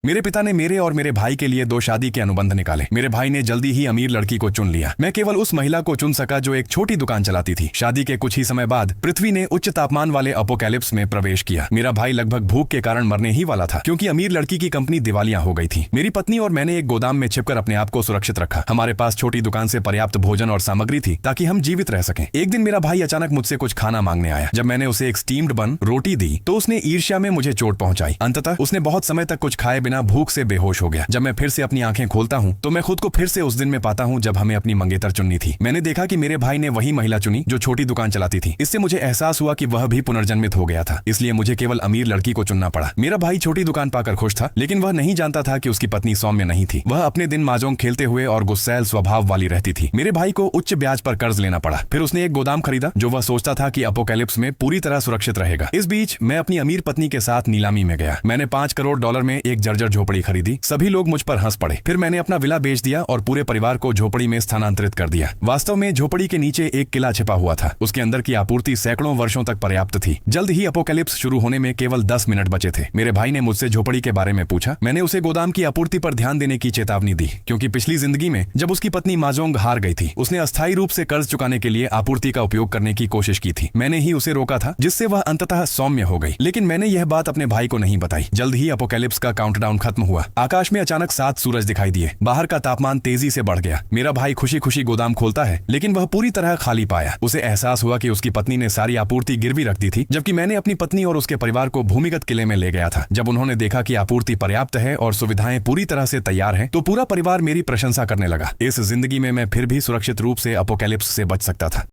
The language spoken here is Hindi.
मेरे पिता ने मेरे और मेरे भाई के लिए 2 शादी के अनुबंध निकाले। मेरे भाई ने जल्दी ही अमीर लड़की को चुन लिया। मैं केवल उस महिला को चुन सका जो एक छोटी दुकान चलाती थी। शादी के कुछ ही समय बाद पृथ्वी ने उच्च तापमान वाले अपोकैलिप्स में प्रवेश किया। मेरा भाई लगभग भूख के कारण मरने ही वाला था, क्योंकि अमीर लड़की की कंपनी दिवालिया हो गई थी। मेरी पत्नी और मैंने एक गोदाम में छिपकर अपने आप को सुरक्षित रखा। हमारे पास छोटी दुकान से पर्याप्त भोजन और सामग्री थी ताकि हम जीवित रह सकें। एक दिन मेरा भाई अचानक मुझसे कुछ खाना मांगने आया। जब मैंने उसे एक स्टीम्ड बन रोटी दी तो उसने ईर्ष्या में मुझे चोट पहुंचाई। अंततः उसने बहुत समय तक कुछ खाए बिना भूख से बेहोश हो गया। जब मैं फिर से अपनी आंखें खोलता हूं तो मैं खुद को फिर से उस दिन में पाता हूं जब हमें अपनी मंगेतर चुननी थी। मैंने देखा कि मेरे भाई ने वही महिला चुनी जो छोटी दुकान चलाती थी। इससे मुझे एहसास हुआ कि वह भी पुनर्जन्मित हो गया था, इसलिए मुझे केवल अमीर लड़की को चुनना पड़ा। मेरा भाई छोटी दुकान पाकर खुश था, लेकिन वह नहीं जानता था कि उसकी पत्नी सौम्य नहीं थी। वह अपने दिन माजोंग खेलते हुए और गुस्सैल स्वभाव वाली रहती थी। मेरे भाई को उच्च ब्याज पर कर्ज लेना पड़ा। फिर उसने एक गोदाम खरीदा जो वह सोचता था कि अपोकैलिप्स में पूरी तरह सुरक्षित रहेगा। इस बीच मैं अपनी अमीर पत्नी के साथ नीलामी में गया। मैंने $5 करोड़ में एक जर्जर झोपड़ी खरीदी। सभी लोग मुझ पर हंस पड़े। फिर मैंने अपना विला बेच दिया और पूरे परिवार को झोपड़ी में स्थानांतरित कर दिया। वास्तव में झोपड़ी के नीचे एक किला छिपा हुआ था। उसके अंदर की आपूर्ति सैकड़ों वर्षों तक पर्याप्त थी। जल्द ही अपोकैलिप्स शुरू होने में केवल 10 मिनट बचे थे। मेरे भाई ने मुझसे झोपड़ी के बारे में पूछा। मैंने उसे गोदाम की आपूर्ति पर ध्यान देने की चेतावनी दी, क्योंकि पिछली जिंदगी में जब उसकी पत्नी माजोंग हार गई थी, उसने अस्थायी रूप से कर्ज चुकाने के लिए आपूर्ति का उपयोग करने की कोशिश की थी। मैंने ही उसे रोका था, जिससे वह अंततः सौम्य हो गई। लेकिन मैंने यह बात अपने भाई को नहीं बताई। जल्द ही अपोकैलिप्स का काउंटडाउन खत्म हुआ। आकाश में अचानक 7 सूरज दिखाई दिए। बाहर का तापमान तेजी से बढ़ गया। मेरा भाई खुशी खुशी गोदाम खोलता है, लेकिन वह पूरी तरह खाली पाया। उसे एहसास हुआ कि उसकी पत्नी ने सारी आपूर्ति गिरवी रख दी थी, जबकि मैंने अपनी पत्नी और उसके परिवार को भूमिगत किले में ले गया था। जब उन्होंने देखा कि आपूर्ति पर्याप्त है और सुविधाएं पूरी तरह से तैयार हैं, तो पूरा परिवार मेरी प्रशंसा करने लगा। इस जिंदगी में मैं फिर भी सुरक्षित रूप से अपोकैलिप्स से बच सकता था।